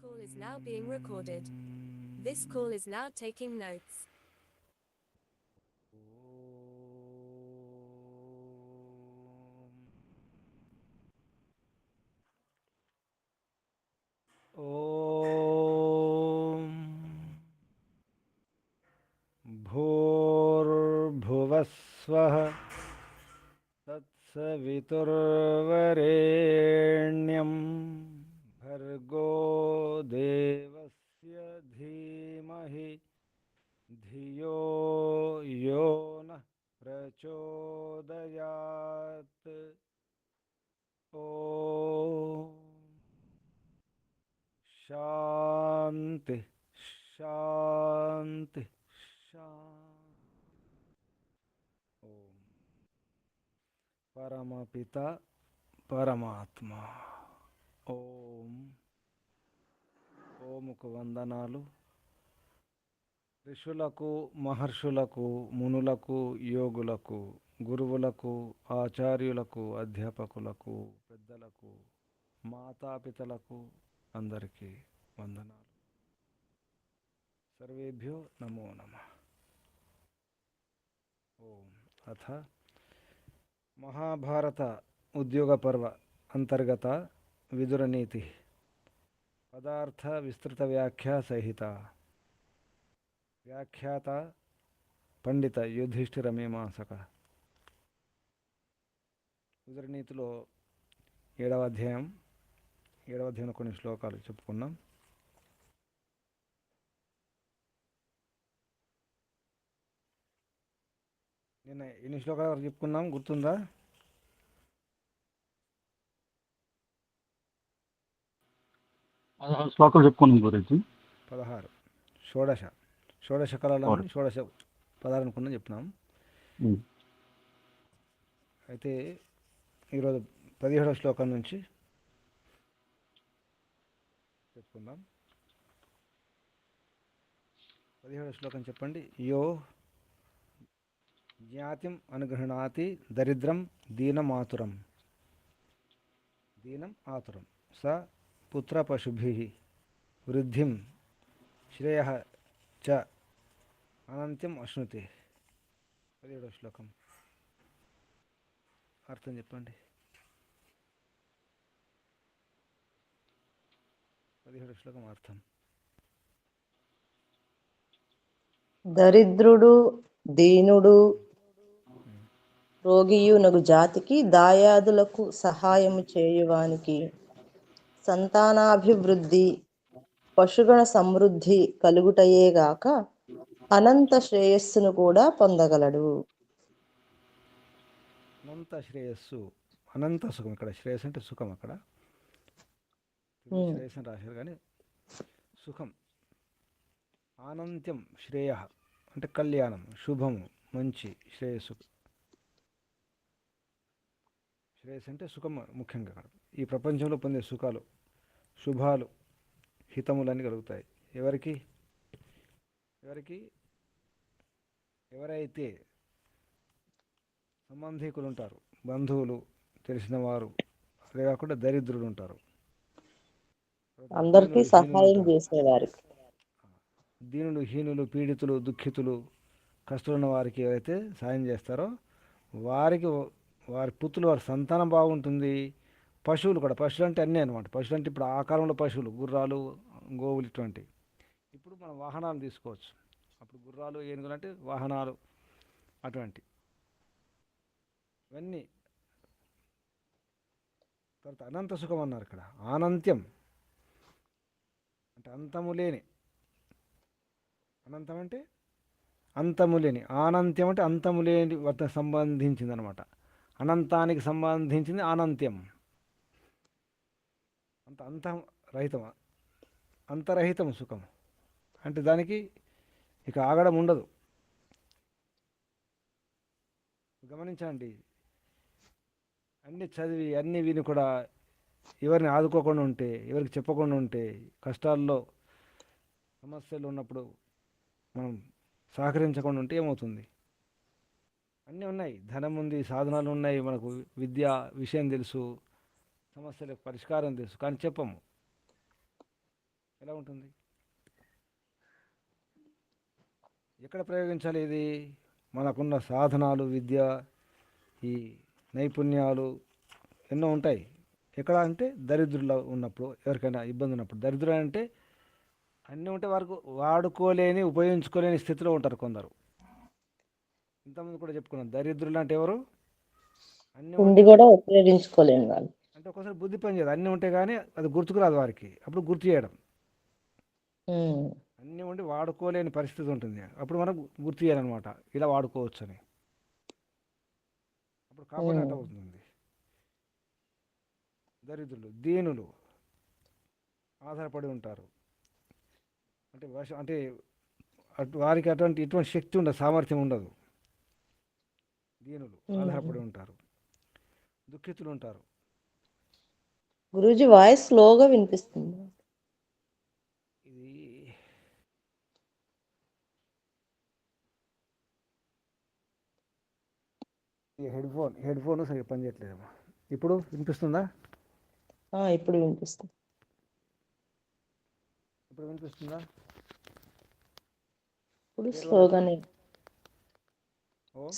call is now being recorded. This call is now taking notes. ఓం భూర్భువస్వః తత్సవితుర్వరేణ్యం భర్గో దేవస్య ధీమహి ధియో యో నః ప్రచోదయాత్. ఓం శాంతి శాంతి శాంతి. ఓం పరమపిత పరమాత్మ. ఓం ఓముకు వందనాలు. ఋషులకు, మహర్షులకు, మునులకు, యోగులకు, గురువులకు, ఆచార్యులకు, అధ్యాపకులకు, పెద్దలకు, మాతాపితలకు అందరికీ వందనాలు. సర్వేభ్యో నమో నమః. ఓం అథ మహాభారత ఉద్యోగ పర్వ అంతర్గత విదురనీతి పదార్థ విస్తృత వ్యాఖ్యా సహిత. వ్యాఖ్యాత పండిత యుధిష్ఠిర మీమాంసక. విదురనీతిలో ఏడవ అధ్యాయం కొన్ని శ్లోకాలు చెప్పుకున్నాం. నిన్న ఎన్ని శ్లోకాల వరకు చెప్పుకున్నాం గుర్తుందా? శ్లోకాలు చెప్పుకున్నాం గురించి 16. షోడశ కళలను షోడశ పదాలు అనుకున్నాం చెప్తున్నాం. అయితే ఈరోజు 17వ శ్లోకం నుంచి చెప్పుకుందాం. 17వ శ్లోకం చెప్పండి. యో జ్ఞాతిం అనుగృహణాతి దరిద్రం దీనం ఆతురం స పుత్ర పశుభిః వృద్ధిం శ్రేయః చ అనంత్యం అశ్నుతే. 17వ శ్లోకం అర్థం చెప్పండి. 17వ శ్లోకం అర్థం. దరిద్రుడు, దీనుడు, రోగియునగు జాతికి దాయాదులకు సహాయము చేయువానికి సంతానాభివృద్ధి, పశుగణ సమృద్ధి కలుగుటయేగాక అనంత శ్రేయస్సును కూడా పొందగలడు. అనంత శ్రేయస్సు, అనంత సుఖం. ఇక్కడ శ్రేయస్సు అంటే సుఖం. అక్కడ శ్రేయస్సు అని రాశారు కానీ సుఖం. అనంత్యం శ్రేయ అంటే కళ్యాణం, శుభము, మంచి శ్రేయస్సు. శ్రేయస్సు అంటే సుఖం ముఖ్యంగా. అక్కడ ఈ ప్రపంచంలో పొందే సుఖాలు, శుభాలు, హితములన్నీ కలుగుతాయి. ఎవరైతే సంబంధికులు ఉంటారు, బంధువులు, తెలిసిన వారు, అదే కాకుండా దరిద్రులు ఉంటారు, అందరికీ సహాయం చేసేవారికి, దీనులు, హీనులు, పీడితులు, దుఃఖితులు, కష్టాలున్న వారికి ఎవరైతే సాయం చేస్తారో వారికి వారి పుత్రులు, వారి సంతానం బాగుంటుంది. పశువులు కూడా, పశువులు అంటే అన్నీ అనమాట. పశువులు అంటే ఇప్పుడు ఆ కాలంలో పశువులు, గుర్రాలు, గోవులు ఇటువంటి. ఇప్పుడు మనం వాహనాలు తీసుకోవచ్చు. అప్పుడు గుర్రాలు, ఏనుగులు అంటే వాహనాలు అటువంటి ఇవన్నీ. తర్వాత అనంత సుఖం అన్నారు ఇక్కడ. అనంత్యం అంటే అంతము లేని. అనంతం అంటే అంతము లేని. అనంత్యం అంటే అంతము లేని వాటికి సంబంధించింది అనమాట. అనంతానికి సంబంధించింది అనంత్యం. అంతరహితం, అంతరహితం సుఖం అంటే దానికి ఇక ఆగడం ఉండదు. గమనించండి, అన్నీ చదివి అన్నీ విని కూడా ఎవరిని ఆదుకోకుండా ఉంటే, ఎవరికి చెప్పకుండా ఉంటే, కష్టాల్లో సమస్యలు ఉన్నప్పుడు మనం సహకరించకుండా ఉంటే ఏమవుతుంది? అన్నీ ఉన్నాయి, ధనం ఉంది, సాధనాలు ఉన్నాయి, మనకు విద్య విషయం తెలుసు, సమస్యలకు పరిష్కారం తెలుసు, కానీ చెప్పము. ఎలా ఉంటుంది? ఎక్కడ ప్రయోగించాలి ఇది? మనకున్న సాధనాలు, విద్య, ఈ నైపుణ్యాలు ఎన్నో ఉంటాయి. ఎక్కడ అంటే దరిద్రులు ఉన్నప్పుడు, ఎవరికైనా ఇబ్బంది ఉన్నప్పుడు. దరిద్రులు అంటే అన్నీ ఉంటే వారికి వాడుకోలేని, ఉపయోగించుకోలేని స్థితిలో ఉంటారు కొందరు. ఇంతకుముందు కూడా చెప్పుకున్నాం, దరిద్రులు అంటే ఎవరు? అన్నీ ఉండి ఉండి కూడా ఉపయోగించుకోలేని వాళ్ళు. అంటే ఒక్కోసారి బుద్ధి పని చేయదు, అన్నీ ఉంటే కానీ అది గుర్తుకు రాదు వారికి, అప్పుడు గుర్తు చేయడం. ఉమ్, అన్నీ ఉండి వాడుకోలేని పరిస్థితి ఉంటుంది, అప్పుడు మనం గుర్తు చేయాలన్నమాట, ఇలా వాడుకోవచ్చు అని. అప్పుడు కాపాడినట్టు ఉమ్, అవుతుంది. దరిద్రులు, దీనులు, ఆధారపడి ఉంటారు. అంటే అంటే వారికి ఇటువంటి శక్తి ఉండదు, సామర్థ్యం ఉండదు. దీనులు ఉమ్. ఆధారపడి ఉంటారు. దుఃఖితులు ఉంటారు. గురూజీ వాయిస్ స్లోగా వినిపిస్తుంది. ఇది హెడ్ ఫోన్ సరిగ్గా పనిచేయట్లేదమ్మా. ఇప్పుడు వినిపిస్తుందా? ఇప్పుడు వినిపిస్తుంది. ఇప్పుడు వినిపిస్తుందా? ఇప్పుడు క్లియర్గా ఉన్నదా? స్లోగానే, ఓ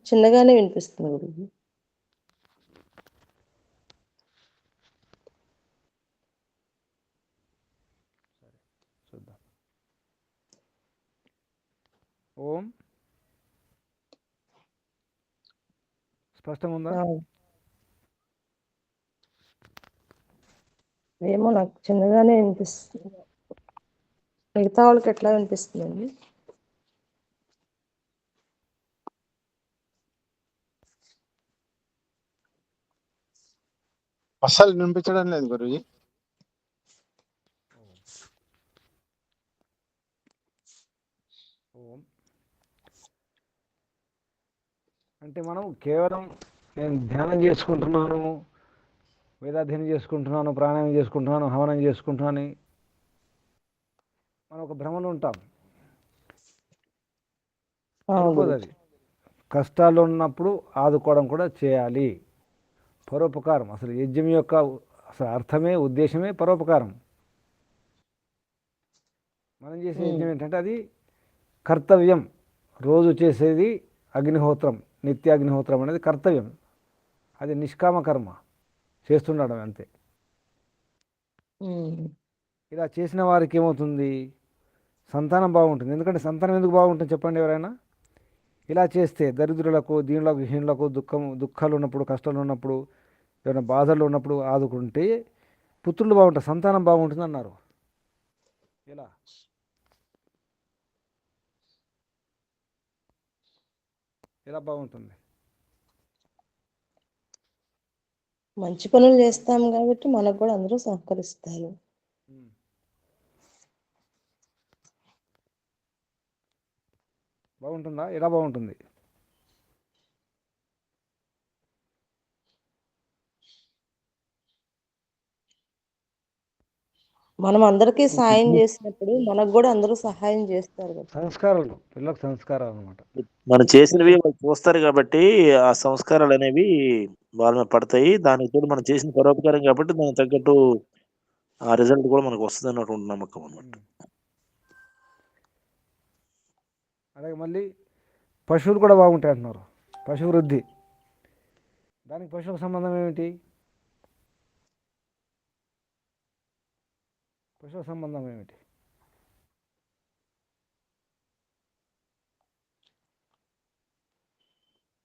చిన్నగానే వినిపిస్తుంది గురూజీ. సరే, చూద్దాం. ఓం స్పష్టంగా ఉందా? ఆ, ఏమో నాకు చిన్నగానే వినిపిస్తుంది. మిగతా వాళ్ళకి ఎట్లా వినిపిస్తుందండి? అస్సలు వినిపించడం లేదు గురుజీ. ఓం అంటే మనం కేవలం నేను ధ్యానం చేసుకుంటున్నాను, వేదాధ్యయనం చేసుకుంటున్నాను, ప్రాణాయామం చేసుకుంటున్నాను, హవనం చేసుకుంటున్నాను అని మనం ఒక భ్రమలో ఉంటాం. సరిపోదు గురూజీ. అది. కష్టాలు ఉన్నప్పుడు ఆదుకోవడం కూడా చేయాలి. పరోపకారం అసలు యజ్ఞం యొక్క అసలు అర్థమే, ఉద్దేశమే పరోపకారం. మనం చేసే యజ్ఞం ఏంటంటే అది కర్తవ్యం. రోజు చేసేది అగ్నిహోత్రం, నిత్య అగ్నిహోత్రం అనేది కర్తవ్యం. అది నిష్కామ కర్మ, చేస్తుండడం అంతే. ఇలా చేసిన వారికి ఏమవుతుంది? సంతానం బాగుంటుంది. ఎందుకంటే సంతానం ఎందుకు బాగుంటుంది చెప్పండి ఎవరైనా? ఇలా చేస్తే దరిద్రులకు, దీనులకు, హీనులకు, దుఃఖాలు ఉన్నప్పుడు, కష్టాలు ఉన్నప్పుడు, ఏమైనా బాధలు ఉన్నప్పుడు ఆదుకుంటే పుత్రులు బాగుంటారు, సంతానం బాగుంటుంది అన్నారు. ఎలా? ఎలా బాగుంటుంది? మంచి పనులు చేస్తాం కాబట్టి మనకు కూడా అందరూ సహకరిస్తారు. బాగుంటుందా? ఎలా బాగుంటుంది? మనం అందరికీ సాయం చేసినప్పుడు మనకు కూడా అందరూ సహాయం చేస్తారు కదా. సంస్కారాలు, పిల్లలకు సంస్కారాలు అనమాట. మనం చేసినవి వాళ్ళు చూస్తారు కాబట్టి ఆ సంస్కారాలు అనేవి వాళ్ళ మీద పడతాయి. దానికి తోడు మనం చేసిన పరోపకారం కాబట్టి దానికి తగ్గట్టు ఆ రిజల్ట్ కూడా మనకు వస్తుంది అన్నటువంటి నమ్మకం అనమాట. అలాగే మళ్ళీ పశువులు కూడా బాగుంటాయి అంటున్నారు. పశు వృద్ధి, దానికి పశువులకు సంబంధం ఏమిటి? పశువుల సంబంధం ఏమిటి?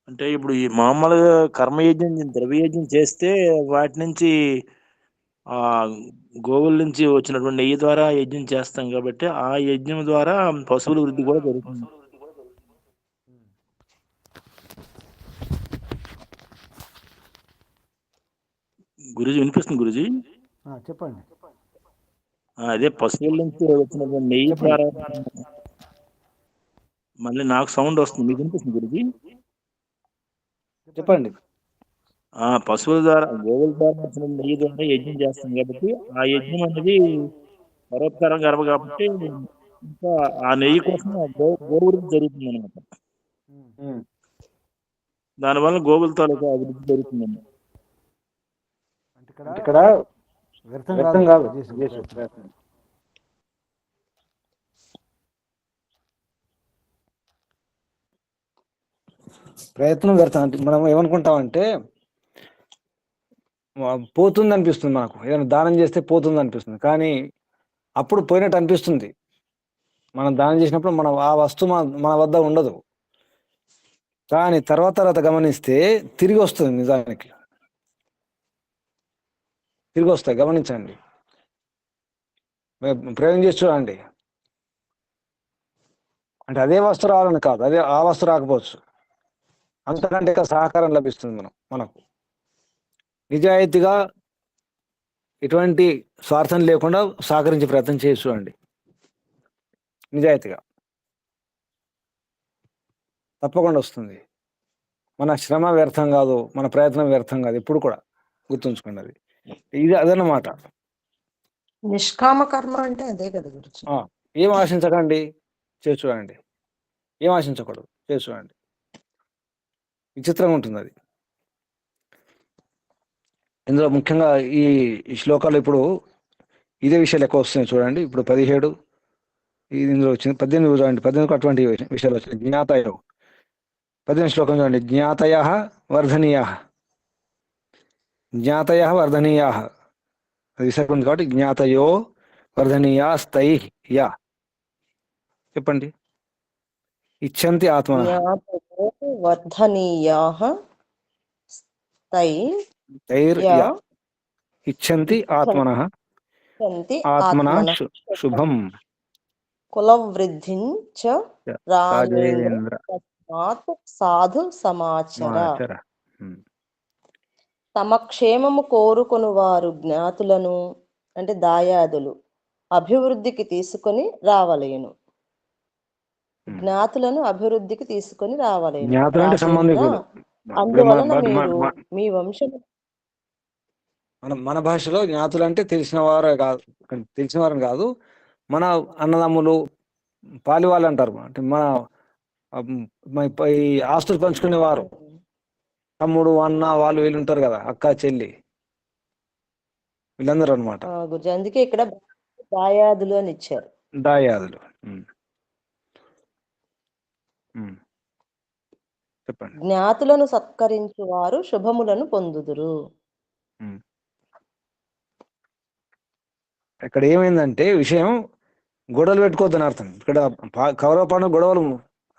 అంటే ఇప్పుడు ఈ మామూలుగా కర్మయజ్ఞం, ద్రవ్యయజ్ఞం చేస్తే వాటి నుంచి ఆ గోవుల నుంచి వచ్చినటువంటి నెయ్యి ద్వారా యజ్ఞం చేస్తాం కాబట్టి ఆ యజ్ఞం ద్వారా పశువుల వృద్ధి కూడా జరుగుతుంది. గురుజీ వినిపిస్తుంది గురుజీ? చెప్పండి. అదే పశువుల నుంచి వచ్చినటువంటి నెయ్యి ద్వారా మళ్ళీ నాకు సౌండ్ వస్తుంది, మీకు వినిపిస్తుంది గురుజీ? చెప్పండి. పశువుల ద్వారా, గోవుల ద్వారా వచ్చిన నెయ్యి ద్వారా యజ్ఞం చేస్తాం కాబట్టి ఆ యజ్ఞం అనేది పరోపకారం గర్భ కాబట్టి ఇంకా ఆ నెయ్యి కోసం గోవృద్ధి జరుగుతుంది అనమాట. దానివల్ల గోవుల తాలూకా అభివృద్ధి జరుగుతుందండి. అంటే ఇక్కడ వ్యర్థం కాదు చేసే ప్రయత్నం. ప్రయత్నం వ్యర్థం. అంటే మనం ఏమనుకుంటామంటే పోతుంది అనిపిస్తుంది, మనకు ఏదైనా దానం చేస్తే పోతుంది అనిపిస్తుంది, కానీ అప్పుడు పోయినట్టు అనిపిస్తుంది. మనం దానం చేసినప్పుడు ఆ వస్తువు మన వద్ద ఉండదు, కానీ తర్వాత గమనిస్తే తిరిగి వస్తుంది. నిజానికి తిరిగి వస్తాయి, గమనించండి, ప్రయోగం చేసి చూడండి. అంటే అదే వస్తువు రావాలని కాదు, ఆ వస్తువు రాకపోవచ్చు, అంతకంటే సహకారం లభిస్తుంది మనకు. నిజాయితీగా ఎటువంటి స్వార్థం లేకుండా సహకరించే ప్రయత్నం చేసి చూడండి. నిజాయితీగా తప్పకుండా వస్తుంది. మన శ్రమ వ్యర్థం కాదు, మన ప్రయత్నం వ్యర్థం కాదు, ఎప్పుడు కూడా గుర్తుంచుకోండి. అదన్నమాట. నిష్కామ కర్మ అంటే అదే కదా గురుజీ. ఏం ఆశించకండి, చేసి చూడండి. ఏం ఆశించకూడదు, చేసి చూడండి. విచిత్రంగా ఉంటుంది అది. ఇందులో ముఖ్యంగా ఈ శ్లోకాలు ఇప్పుడు ఇదే విషయాలు ఎక్కువ వస్తున్నాయి చూడండి. ఇప్పుడు 17 ఇందులో వచ్చింది, 18 చూడండి. 18 అటువంటి విషయాలు వచ్చినాయి. జ్ఞాతయ 18 శ్లోకం చూడండి. జ్ఞాతయ వర్ధనీయ, జ్ఞాతయ వర్ధనీయ, అది విశాఖ ఉంది కాబట్టి జ్ఞాతయో వర్ధనీయాస్తై యా. చెప్పండి. ఇచ్చంతి ఆత్మన, జ్ఞాతయో వర్ధనీయాః తైర్యా ఇచ్చంతి ఆత్మన, ఆత్మన శుభం కులవృద్ధిం చ రాజేంద్ర రాజేంద్ర తస్మాత్ సాధు సమాచర. సమాచర. తమ క్షేమము కోరుకొను వారు జ్ఞాతులను అంటే దాయాదులు అభివృద్ధికి తీసుకొని రావలేను. జ్ఞాతులను అభివృద్ధికి తీసుకొని రావలేను. జ్ఞాతులు అంటే సంబంధికులు. అందువలన మీరు మీ వంశం మన భాషలో జ్ఞాతులు అంటే తెలిసిన వారే కాదు, తెలిసిన వారని కాదు, మన అన్నదమ్ములు, పాలి వాళ్ళు అంటారు. అంటే ఈ ఆస్తులు పంచుకునేవారు, తమ్ముడు, అన్న, వాళ్ళు వీళ్ళు ఉంటారు కదా, అక్క, చెల్లి, వీళ్ళందరూ అనమాట. అందుకే ఇక్కడ దాయాదులు అని ఇచ్చారు. దాయాదులు. చెప్పండి. జ్ఞాతులను సత్కరించు వారు శుభములను పొందుదురు. ఇక్కడ ఏమైందంటే విషయం, గొడవలు పెట్టుకోవద్దని అర్థం. ఇక్కడ కౌరవ పాండవ గొడవలు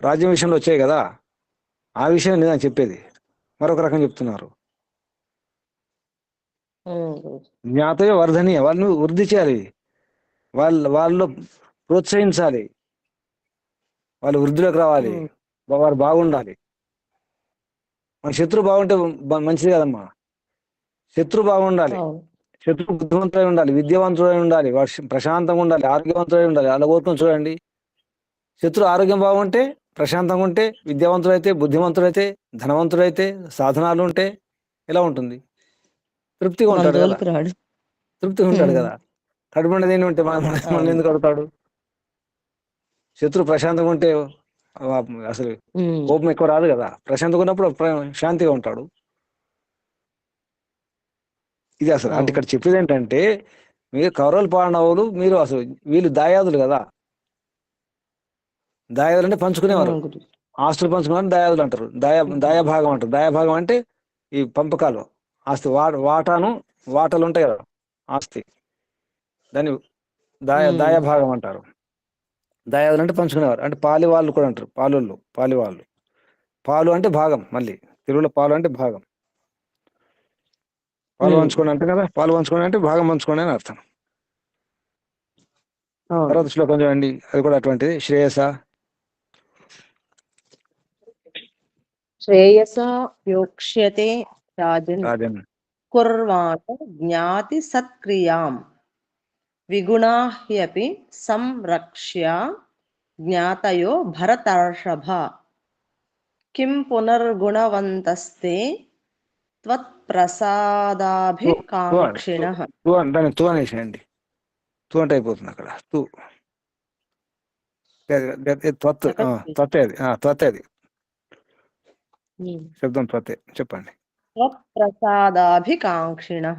రాజ్యం విషయంలో వచ్చాయి కదా, ఆ విషయం నేను చెప్పేది మరొక రకం చెప్తున్నారు. జ్ఞాతయో వర్ధనీయ, వాళ్ళని వృద్ధి చేయాలి, వాళ్ళు ప్రోత్సహించాలి, వాళ్ళు వృద్ధిలోకి రావాలి, వారు బాగుండాలి. మన శత్రువు బాగుంటే మంచిది కదమ్మా. శత్రువు బాగుండాలి, శత్రువు బుద్ధివంతుడై ఉండాలి, విద్యావంతుడై ఉండాలి, వాడు ప్రశాంతంగా ఉండాలి, ఆరోగ్యవంతుడై ఉండాలి. అలా కోరుకొని చూడండి. శత్రువు ఆరోగ్యం బాగుంటే, ప్రశాంతంగా ఉంటే, విద్యావంతుడైతే, బుద్ధిమంతుడైతే, ధనవంతుడైతే, సాధనాలు ఉంటే ఎలా ఉంటుంది? తృప్తిగా ఉంటాడు కదా, తృప్తిగా ఉంటాడు కదా. కడుపుండేది ఏంటి ఉంటే మనం ఎందుకు కడతాడు? శత్రువు ప్రశాంతంగా ఉంటే అసలు కోపం ఎక్కువ రాదు కదా. ప్రశాంతంగా ఉన్నప్పుడు శాంతిగా ఉంటాడు. ఇది అసలు అంటే ఇక్కడ చెప్పేది ఏంటంటే, మీరు కౌరవులు పాండవులు, మీరు అసలు వీళ్ళు దాయాదులు కదా. దాయాదులు అంటే పంచుకునేవారు, ఆస్తులు పంచుకునే దాయాదులు అంటారు. దాయభాగం అంటారు. దాయభాగం అంటే ఈ పంపకాలు, ఆస్తి వాటాలు ఉంటాయి కదా, ఆస్తి, దాన్ని దాయభాగం అంటారు. దాయాదులు అంటే పంచుకునేవారు. అంటే పాలి వాళ్ళు కూడా అంటారు, పాలివాళ్ళు. పాలు అంటే భాగం, మళ్ళీ తెలుగులో పాలు అంటే భాగం. పాలు పంచుకోండి అంటే కదా, పాలు పంచుకోండి అంటే భాగం పంచుకోండి అని అర్థం. తర్వాత శ్లోకం చూడండి, అది కూడా అటువంటిది. శ్రేయస యోక్ష్యతే రాజన్ కుర్వాణ జ్ఞాతి సత్క్రియాం విగుణాహ్యపి సంరక్ష్య జ్ఞాతయో భరతర్షభ కిం పునర్గుణవంతస్తే త్వత్ప్రసాదాభికాంక్షిణః. దాన్ని తూ అనేసేయండి. తూ అంటే అయిపోతుంది అక్కడ. తూ త్వత్తే అది శబ్దం త్వత్తే. చెప్పండి. త్వత్ప్రసాదాభికాంక్షిణః.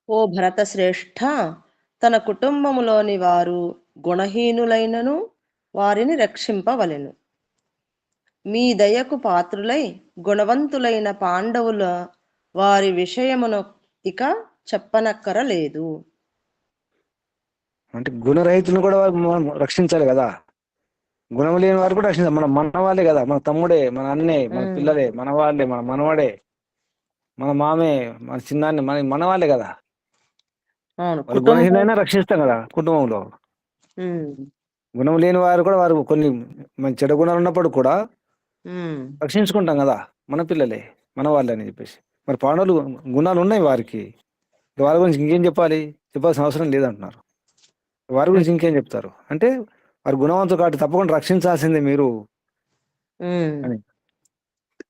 ఓ భరత శ్రేష్ఠ, తన కుటుంబములోని వారు గుణహీనులైనను వారిని రక్షింపవలెను. మీ దయకు పాత్రులై గుణవంతులైన పాండవుల వారి విషయమును ఇక చెప్పనక్కరలేదు. అంటే గుణరహితులను కూడా మనం రక్షించాలి కదా. గుణం లేని వారు కూడా రక్షించాలి. మన వాళ్ళే కదా, మన తమ్ముడే, మన అన్నే, మన పిల్లలే, మన వాళ్ళే, మన మనవాడే, మన మామే, మన చిన్నాన్ని, మన వాళ్ళే కదా. అవును, వాళ్ళు కుటుంబం. గుణహీనైనా రక్షిస్తాం కదా కుటుంబంలో. గుణం లేని వారు కూడా వారు కొన్ని మంచి చెడు గుణాలు ఉన్నప్పుడు కూడా రక్షించుకుంటాం కదా. మన పిల్లలే, మన వాళ్ళే అని చెప్పేసి. మరి పాండవులు గుణాలు ఉన్నాయి వారికి, వారి గురించి ఇంకేం చెప్పాలి, చెప్పాల్సిన అవసరం లేదంటున్నారు. వారి గురించి ఇంకేం చెప్తారు అంటే వారు గుణవంతులు కాబట్టి తప్పకుండా రక్షించాల్సిందే మీరు అని.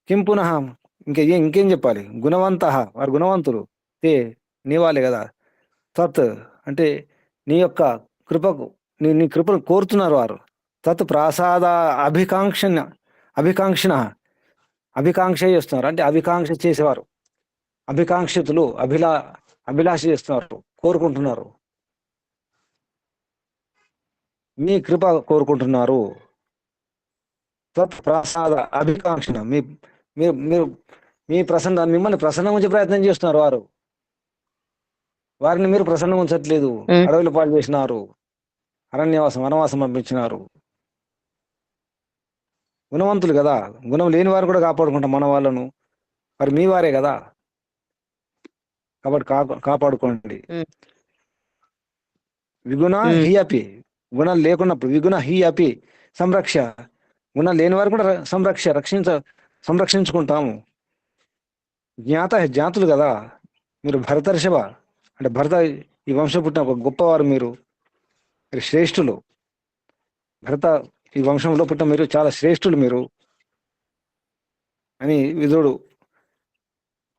కిం పునః ఇంకేం చెప్పాలి, గుణవంత, వారు గుణవంతులు, తే నీ వాళ్ళే కదా, తత్ అంటే నీ యొక్క కృపకు, నీ కృపను కోరుతున్నారు వారు. తత్ ప్రాసాద అభికాంక్షణ అభికాంక్ష చేస్తున్నారు, అంటే అభికాంక్ష చేసేవారు, అభికాంక్షితులు, అభిలాష చేస్తున్నారు, కోరుకుంటున్నారు, మీ కృప కోరుకుంటున్నారు. తత్ ప్రసాద అభికాంక్షణ మీరు మీ మిమ్మల్ని ప్రసన్నం ఉంచే ప్రయత్నం చేస్తున్నారు వారు. వారిని మీరు ప్రసన్నం ఉంచట్లేదు. అడవులు పాలు చేసినారు, అరణ్యవాసం వనవాసం పంపించినారు. గుణవంతులు కదా, గుణం లేని వారు కూడా కాపాడుకుంటాం మన వాళ్ళను. మరి మీ వారే కదా, కాబట్టి కాపాడుకోండి. విగుణ హి అపి, గుణాలు లేకున్నప్పుడు విగుణ హి అపి సంరక్ష, గుణాలు లేని వారు కూడా సంరక్షించుకుంటాము. జ్ఞాతులు కదా మీరు, భరతర్షభ అంటే భరత ఈ వంశం పుట్టిన ఒక గొప్పవారు మీరు శ్రేష్ఠులు. భరత ఈ వంశంలో పుట్టిన మీరు చాలా శ్రేష్ఠులు మీరు అని విదురుడు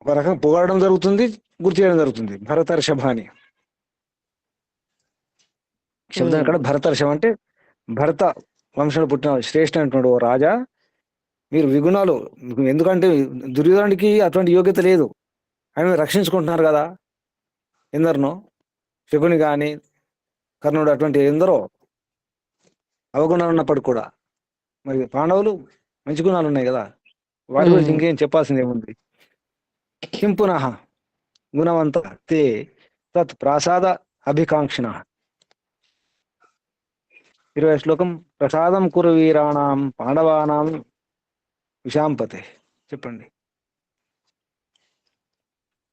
ఒక రకంగా పొగడడం జరుగుతుంది, గుర్తు చేయడం జరుగుతుంది. భరతర్షభ అని శబ్దం ఇక్కడ. భరతర్షభ అంటే భరత వంశంలో పుట్టిన శ్రేష్ఠ ఓ రాజా, మీరు విగుణాలు, ఎందుకంటే దుర్యోధనుడికి అటువంటి యోగ్యత లేదు, ఆయన రక్షించుకుంటున్నారు కదా. ఎందరినో, శకుని కానీ కర్ణుడు, అటువంటి ఎందరో అవగుణాలు ఉన్నప్పటికి కూడా మరి పాండవులు మంచి గుణాలు ఉన్నాయి కదా, వారి గురించి ఇంకేం చెప్పాల్సింది ఏముంది. కిం పునః గుణవంత తే తత్ ప్రాసాద అభికాంక్షిణ. 20వ శ్లోకం. ప్రసాదం కురు వీరాణం పాండవానాం విశాంపతే. చెప్పండి.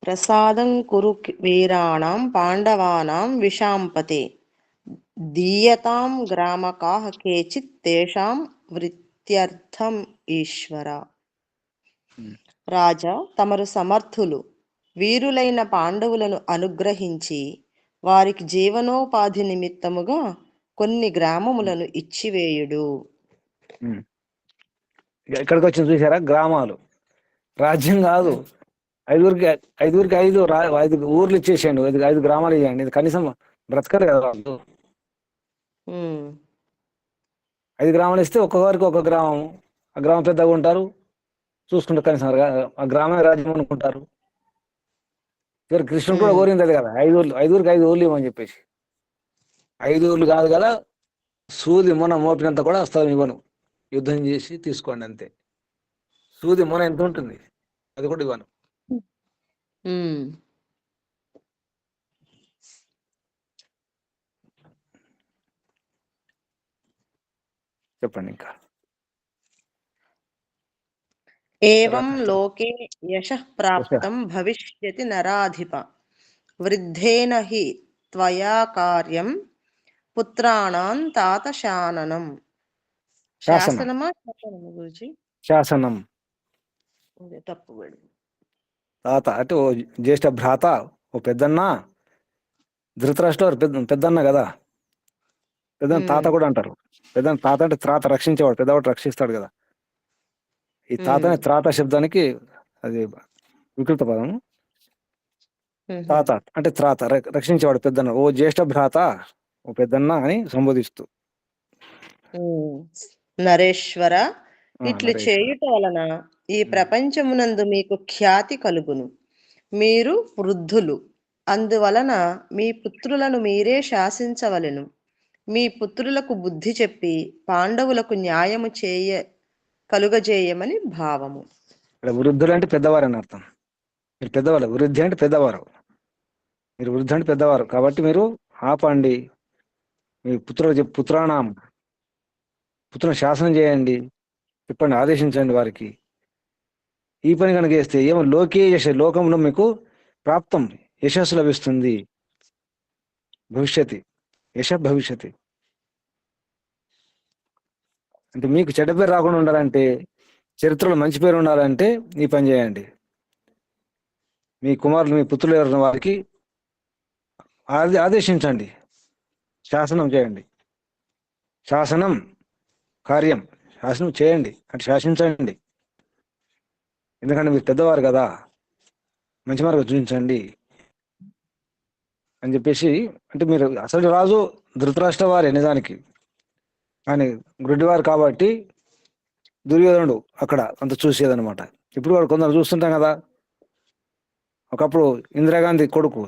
ప్రసాదం కురు వీరాణం పాండవానాం విశాంపతే దీయతాం గ్రామకాః కేచిత్ తేషాం వృత్త్యర్థం ఈశ్వర. రాజా, తమరు సమర్థులు, వీరులైన పాండవులను అనుగ్రహించి వారికి జీవనోపాధి నిమిత్తముగా కొన్ని గ్రామములను ఇచ్చివేయుడు. ఇక్కడికి వచ్చిన చూసారా, గ్రామాలు, రాజ్యం కాదు. ఐదుగురికి 5 ఊర్లు ఇచ్చేసాడు, 5 గ్రామాలు ఇవ్వండి, ఇది కనీసం బ్రతకరు కదా వాళ్ళు. 5 గ్రామాలు ఇస్తే ఒక్కొక్కరికి ఒక గ్రామం, ఆ గ్రామం పెద్దగా ఉంటారు, చూసుకుంటారు, కనీసం ఆ గ్రామే రాజ్యం అనుకుంటారు. కృష్ణుడు కూడా కోరింది అది కదా, 5 ఊర్లు ఇవ్వమని చెప్పేసి. 5 ఊర్లు కాదు కదా, సూది మొన మోపినంత కూడా స్థలం ఇవ్వను, యుద్ధం చేసి తీసుకోండి అంతే. సూది మొన ఎంత ఉంటుంది అది కూడా ఇవ్వను. చెప్పండి ఇంకా. ఏవం లోకే యశః ప్రాప్తం భవిష్యతి నరాధిప వృద్ధేన హి త్వయా కార్యం పుత్రాణాం తాత శాసనం. శాసనమా శాసనమా గురుజీ? శాసనం. తప్పు. తాత అంటే ఓ జ్యేష్ఠ భ్రాత, ఓ పెద్దన్న. ధృతరాష్ట్రుడు పెద్దన్న కదా, పెద్దన్న తాత కూడా అంటారు. పెద్దన్న తాత అంటే త్రాత, రక్షించేవాడు, పెద్దవాడు రక్షిస్తాడు కదా. ఈ తాత త్రాత శబ్దానికి అది వికృత పదం. తాత అంటే త్రాత, రక్షించేవాడు, పెద్దన్న. ఓ జ్యేష్ఠ భ్రాత, ఓ పెద్దన్న అని సంబోధిస్తూ. నరేశ్వర, ఇట్లు చేయుట వలన ఈ ప్రపంచమునందు మీకు ఖ్యాతి కలుగును. మీరు వృద్ధులు, అందువలన మీ పుత్రులను మీరే శాసించవలెను. మీ పుత్రులకు బుద్ధి చెప్పి పాండవులకు న్యాయము చేయక కలుగజేయమని భావము. ఇక్కడ వృద్ధులు అంటే పెద్దవారు అని అర్థం. మీరు పెద్దవాళ్ళు, వృద్ధి అంటే పెద్దవారు, మీరు వృద్ధి అంటే పెద్దవారు కాబట్టి మీరు ఆపండి. మీ పుత్రానాం, పుత్రుని శాసనం చేయండి, చెప్పండి, ఆదేశించండి వారికి. ఈ పని కనుక చేస్తే ఏమో లోకే యశ, లోకంలో మీకు ప్రాప్తం, యశస్సు లభిస్తుంది. భవిష్యతి యశ భవిష్యతి అంటే మీకు చెడ్డ పేరు రాకుండా ఉండాలంటే, చరిత్రలో మంచి పేరు ఉండాలంటే ఈ పని చేయండి. మీ కుమారులు, మీ పుత్రులు ఎవరైనా వారికి ఆదేశించండి, శాసనం చేయండి. శాసనం కార్యం, శాసనం చేయండి అంటే శాసించండి. ఎందుకంటే మీరు పెద్దవారు కదా, మంచి మార్గం చూపించండి అని చెప్పేసి. అంటే మీరు అసలు రాజు ధృతరాష్ట్ర వారే నిజానికి, కానీ గుడ్డివారు కాబట్టి దుర్యోధనుడు అక్కడ అంత చూసేదనమాట. ఇప్పుడు వాడు కొందరు చూస్తుంటాం కదా. ఒకప్పుడు ఇందిరాగాంధీ కొడుకు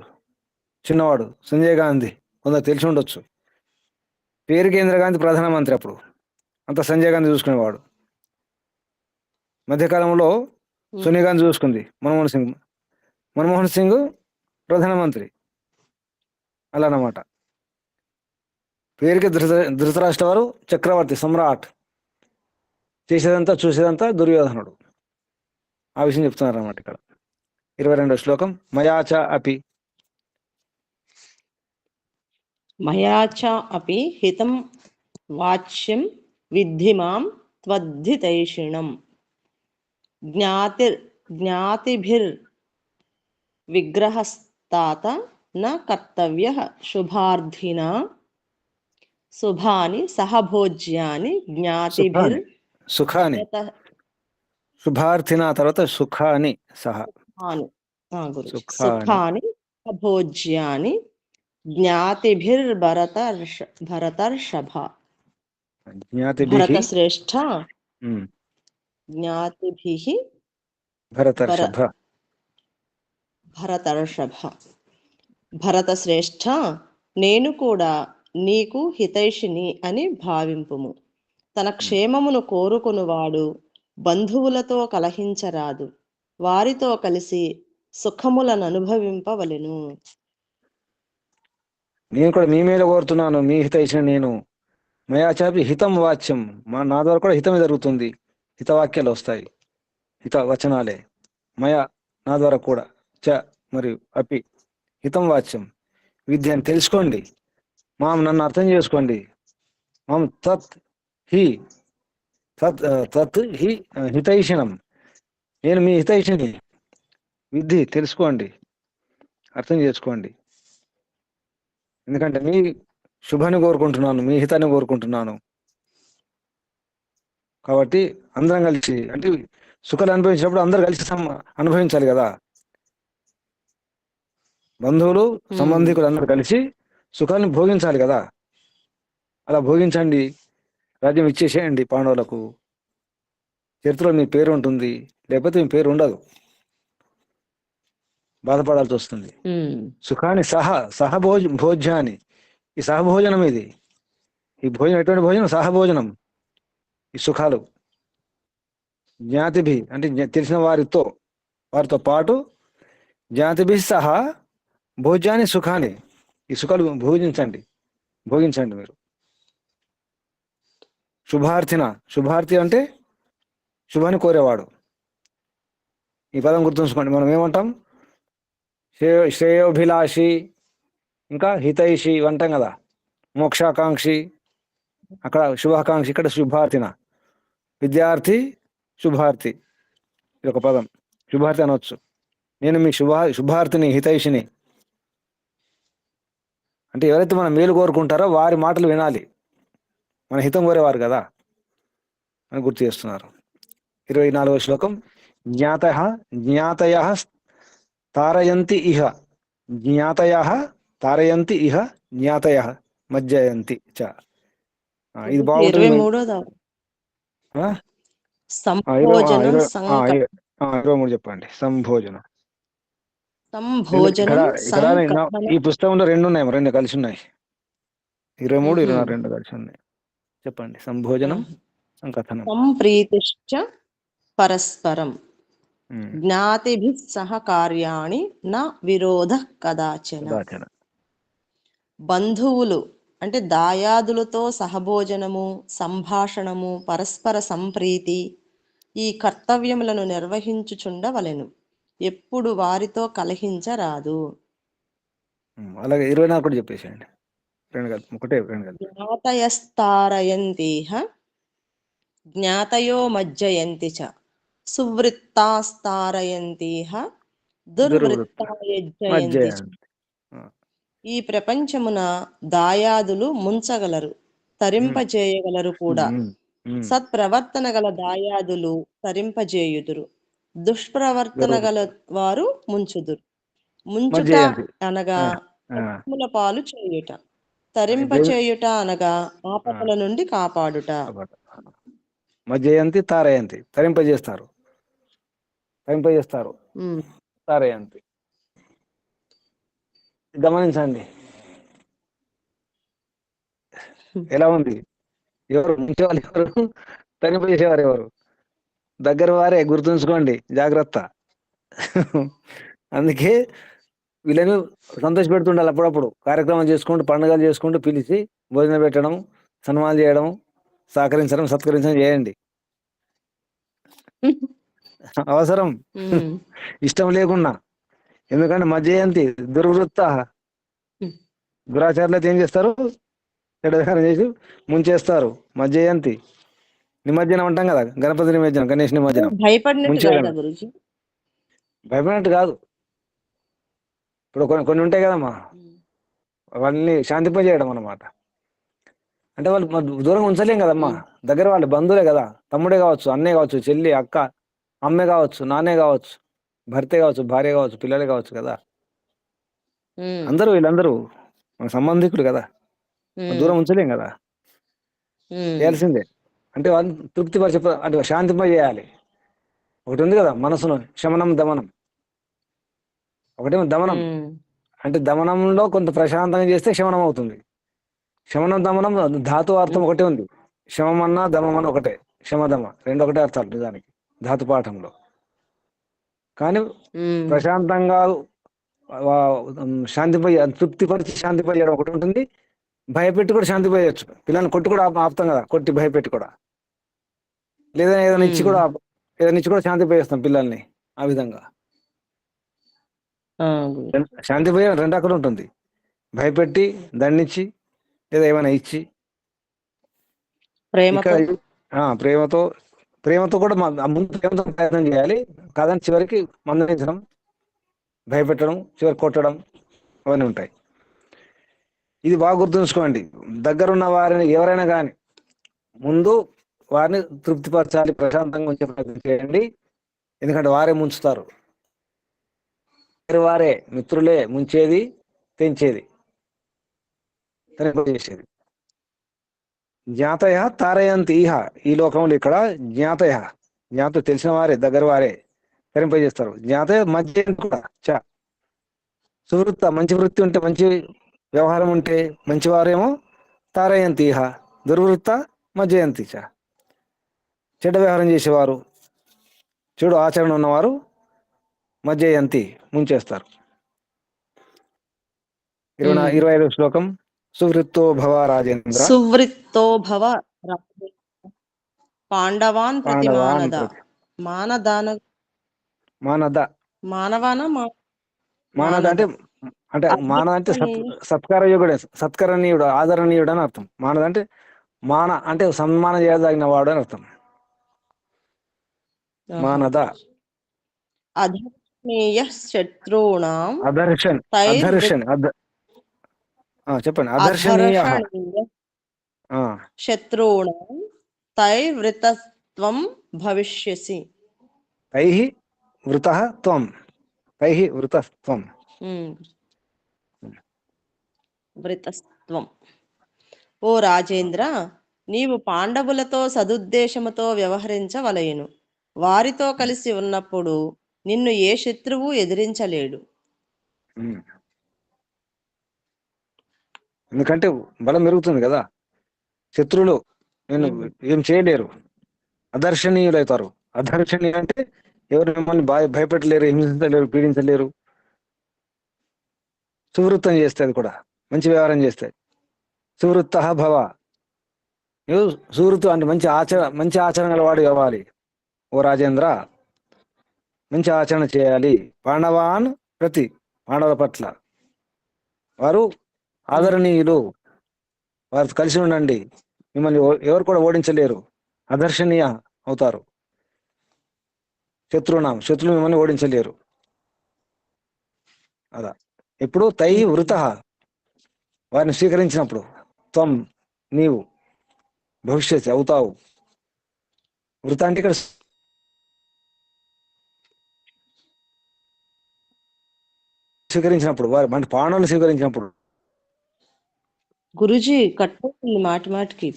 చిన్నవాడు సంజయ్ గాంధీ, కొందరు తెలిసి ఉండొచ్చు. పేరుకి ఇందిరాగాంధీ ప్రధానమంత్రి, అప్పుడు అంత సంజయ్ గాంధీ చూసుకునేవాడు. మధ్యకాలంలో సోనియా గాంధీ చూసుకుంది, మన్మోహన్ సింగ్ ప్రధానమంత్రి. అలా అన్నమాట. పేరుకి ధృతరాష్ట్ర వారు చక్రవర్తి, సమ్రాట్, చేసేదంతా చూసేదంతా దుర్యోధనుడు. ఆ విషయం చెప్తున్నారు అన్నమాట ఇక్కడ. 22వ శ్లోకం. మయాచ అపి, మయాచ అపి హితం వాచ్యం విద్ధి మాం త్వద్ధితైషిణం జ్ఞాతిభిర్ విగ్రహస్తాత న కర్తవ్యః శుభార్థినా శుభాని సహభోజ్యాని జ్ఞాతిభిర్ సుఖాని, శుభార్థిన తర్వాత సుఖాని సహ, సుఖాని సహభోజ్యాని జ్ఞాతిభిర్ భరతర్షభ. భరత శ్రేష్ఠ, జ్ఞాతిభిః భరతర్షభ. భరతర్షభ. భరత శ్రేష్ఠ, నేను కూడా నీకు హితైషిని అని భావింపుము. తన క్షేమమును కోరుకొనువాడు బంధువులతో కలహించరాదు, వారితో కలిసి సుఖములను అనుభవింపవలెను. నేను కూడా మీ మీద కోరుతున్నాను, మీ హితైషిని నేను. మయాచాపి హితం వాచ్యం, నా ద్వారా కూడా హితమే జరుగుతుంది. హితవాక్యాలు వస్తాయి, హిత వచనాలే. మయా నా ద్వారా కూడా, చ మరియు అపి హితం వాచ్యం, విద్యను తెలుసుకోండి. మాం నన్ను అర్థం చేసుకోండి. మాం తత్ హి హితైషిణం, నేను మీ హితైషిని. విద్ధి తెలుసుకోండి, అర్థం చేసుకోండి. ఎందుకంటే మీ శుభాన్ని కోరుకుంటున్నాను, మీ హితాన్ని కోరుకుంటున్నాను. కాబట్టి అందరం కలిసి, అంటే సుఖాలు అనుభవించినప్పుడు అందరు కలిసి అనుభవించాలి కదా. బంధువులు, సంబంధికులు అందరూ కలిసి సుఖాన్ని భోగించాలి కదా. అలా భోగించండి, రాజ్యం ఇచ్చేసేయండి పాండవులకు. చరిత్రలో మీ పేరు ఉంటుంది, లేకపోతే మీ పేరు ఉండదు, బాధపడాల్సి వస్తుంది. సుఖాన్ని భోజ్యాన్ని, ఈ సహభోజనం, ఇది ఈ భోజనం ఎటువంటి భోజనం? సహభోజనం, ఈ సుఖాలు. జ్ఞాతిభి అంటే తెలిసిన వారితో పాటు, జ్ఞాతిభి సహా భోజ్యాన్ని సుఖాన్ని, ఈ సుఖాలు భోగించండి మీరు. శుభార్థి అంటే శుభాన్ని కోరేవాడు. ఈ పదం గుర్తుంచుకోండి. మనం ఏమంటాం? శ్రేయోభిలాషి, ఇంకా హితైషి అంటాం కదా. మోక్షాకాంక్షి అక్కడ శుభాకాంక్షి, ఇక్కడ శుభార్థిన. విద్యార్థి, శుభార్థి, ఇది ఒక పదం. శుభార్థి అనవచ్చు. నేను మీ శుభార్థిని, హితైషిని. అంటే ఎవరైతే మన మేలు కోరుకుంటారో వారి మాటలు వినాలి, మన హితం కోరేవారు కదా అని గుర్తు చేస్తున్నారు. 24వ శ్లోకం. జ్ఞాతయః తారయంతి ఇహ, జ్ఞాతయః మజ్జయంతి చ. ఇది బాగుంటుంది. 23 చెప్పండి. సంభోజనం. ఈ పుస్తకంలో 2 ఉన్నాయి, 2 కలిసి ఉన్నాయి. 23, 24 2 కలిసి ఉన్నాయి. చెప్పండి. సంభోజనం, కథనం. సంప్రీతిశ్చ పరస్పరం ఉమ్. జ్ఞాతిభిః సహ కార్యాణి న విరోధః కదాచన. కదాచన. బంధువులు అంటే దాయాదులతో సహభోజనము, సంభాషణము, పరస్పర సంప్రీతి ఈ కర్తవ్యములను నిర్వహించుచుండవలెను. ఎప్పుడు వారితో కలహించరాదు. అలాగే 24 కూడా చెప్పేసేయండి. రెండు కలిపి ఒకటే, రెండు కలిపి. జ్ఞాతయస్తారయంతిహ జ్ఞాతయో మజ్జయంతి చ సువృత్తాస్తారయంతిహ దుర్వృత్త దుర్వృత్తాయజ్జయంతి చ. మజ్జయంతి. ఈ ప్రపంచమున దాయాదులు ముంచగలరు, తరింపజేయగలరు కూడా. సత్ప్రవర్తన గల దాయాదులు తరింపజేయుదురు, దుష్ప్రవర్తన గల వారు ముంచుదురు. ముంచుట మజ్జయంతి. అనగా ఆ. కష్టముల పాలు చేయుట, తరింపచేయుట అనగా ఆపదల నుండి కాపాడుట. మజ్జయంతి తారయంతి, తరింపజేస్తారు, తరింపజేస్తారు, ఉమ్. తారయంతి. గమనించండి ఎలా ఉంది. ఎవరు ముంచేవాళ్ళు ఎవరు, తరింపజేసేవారు ఎవరు? దగ్గర వారే, గుర్తుంచుకోండి, జాగ్రత్త. అందుకే వీళ్ళని సంతోష పెడుతుండాలి. అప్పుడప్పుడు కార్యక్రమం చేసుకుంటూ, పండుగలు చేసుకుంటూ పిలిచి భోజనం పెట్టడం, సన్మానం చేయడం, సహకరించడం, సత్కరించడం చేయండి. అవసరం, ఇష్టం లేకున్నా. ఎందుకంటే మజ్జయంతి దుర్వృత్త, దురాచారులు అయితే ఏం చేస్తారు, చెడ్డదారం చేసి ముంచేస్తారు. మజ్జయంతి. నిమజ్జనం అంటాం కదా, గణపతి నిమజ్జనం, గణేష్ నిమజ్జనం. భయపడినట్టు కాదా గురూజీ? భయపడినట్టు కాదు. ఇప్పుడు కొన్ని ఉంటాయి కదమ్మా, వాళ్ళని శాంతింపజేయడం అన్నమాట. అంటే వాళ్ళు దూరం ఉంచలేం కదమ్మా, దగ్గర వాళ్ళు బంధువులే కదా. తమ్ముడే కావచ్చు, అన్నే కావచ్చు, చెల్లి, అక్క, అమ్మే కావచ్చు, నాన్నే కావచ్చు, భర్తే కావచ్చు, భార్య కావచ్చు, పిల్లలే కావచ్చు కదా. అందరూ వీళ్ళందరూ మన సంబంధికులు కదా, దూరం ఉంచలేం కదా, చేయాల్సిందే. అంటే వాళ్ళని తృప్తిపరిచే, అంటే శాంతింపజేయాలి. ఒకటి ఉంది కదా మనసును, శమనం దమనం. ఒకటేమో దమనం, అంటే దమనంలో కొంత ప్రశాంతంగా చేస్తే శమనం అవుతుంది. శమనం దమనం ధాతు అర్థం ఒకటే ఉంది. శమం అన్నా దమం అన్న ఒకటే, శమదమ రెండు ఒకటే అర్థాలు నిజానికి ధాతు పాఠంలో. కానీ ప్రశాంతంగా శాంతింపజే, తృప్తిపరిచి శాంతింపజేయడం ఒకటి ఉంటుంది. భయపెట్టి కూడా శాంతింపజేయచ్చు. పిల్లల్ని కొట్టి కూడా ఆపుతాం కదా, కొట్టి భయపెట్టి కూడా, లేదా ఏదైనా ఇచ్చి కూడా, ఏదైనా ఇచ్చి కూడా శాంతింపజేస్తాం పిల్లల్ని. ఆ విధంగా శాంతింపజేయడం రెండు అక్కడ ఉంటుంది. భయపెట్టి, దండించి, లేదా ఏమైనా ఇచ్చి. ఇక్కడ ప్రేమతో, ప్రేమతో కూడా ముందు ప్రేమతో ప్రయత్నం చేయాలి. కాదని చివరికి మందలించడం, భయపెట్టడం, చివరికి కొట్టడం, అవన్నీ ఉంటాయి. ఇది బాగా గుర్తుంచుకోండి. దగ్గరున్న వారిని ఎవరైనా కానీ ముందు వారిని తృప్తిపరచాలి, ప్రశాంతంగా ఉంచే ప్రయత్నం చేయండి. ఎందుకంటే వారే ముంచుతారు. వారే మిత్రులే ముంచేది, తెంచేది, చేసేది. జ్ఞాతయ తారయంతి ఇహ, ఈ లోకంలో ఇక్కడ జ్ఞాతయ, జ్ఞాత తెలిసిన వారే, దగ్గర వారే తరింపజేస్తారు. జ్ఞాతయ మధ్యంతి కూడా చ. సువృత్త, మంచి వృత్తి ఉంటే, మంచి వ్యవహారం ఉంటే మంచివారేమో తారయంతి ఇహ, దుర్వృత్త మజ్జయంతి చ. చెడ్డ వ్యవహారం చేసేవారు, చెడు ఆచరణ ఉన్నవారు మజ్జయంతి ముంచేస్తారు. 25వ శ్లోకం. సువృత్తో భవ రాజేంద్ర, సువృత్తో భవ పాండవాన్ ప్రతి మానద. మానదాన మానద, మానవాన మానద అంటే, అంటే మానద అంటే సత్కారయోగుడే, సత్కరణీయుడు, ఆదరణీయుడు అని అర్థం. మానద అంటే మాన అంటే సన్మానం చేయదగిన వాడు అని అర్థం. మానద. అధర్షణీయ శత్రుణాం, అదర్శన్, అదర్శన్, చెప్పండి. అదర్శనీయ శత్రుణాం తైర్వృతత్వం భవిష్యసి. తైః వృతః త్వం, తైః వృతస్త్వం. వృతస్త్వం. ఓ రాజేంద్ర, నీవు పాండవులతో సదుద్దేశముతో వ్యవహరించవలెను. వారితో కలిసి ఉన్నప్పుడు నిన్ను ఏ శత్రువు ఎదిరించలేడు. ఎందుకంటే బలం పెరుగుతుంది కదా, శత్రువులు నేను ఏం చేయలేరు. అదర్శనీయులు అవుతారు. అదర్శనీయులు అంటే ఎవరు మిమ్మల్ని భయపెట్టలేరు, హింసించలేరు, పీడించలేరు. సువృత్తం చేస్తే అది కూడా మంచి వ్యవహారం చేస్తే సువృత్త భవ. నువ్వు సువృత్తు అంటే మంచి ఆచరణల వాడు కావాలి. ఓ రాజేంద్ర, మంచి ఆచరణ చేయాలి. పాండవాన్ ప్రతి, పాండవుల పట్ల వారు ఆదరణీయులు, వారు కలిసి ఉండండి, మిమ్మల్ని ఎవరు కూడా ఓడించలేరు, అదర్శనీయ అవుతారు. శత్రువులు మిమ్మల్ని ఓడించలేరు. అదా ఇప్పుడు తై వృత, వారిని స్వీకరించినప్పుడు త్వం నీవు భవిష్యత్ అవుతావు. వృత అంటే ఇక్కడ స్వీకరించినప్పుడు, వారు అంటే పాండవులు స్వీకరించినప్పుడు. గురుజీ కట్టుకుంటుంది మాటి మాటికి.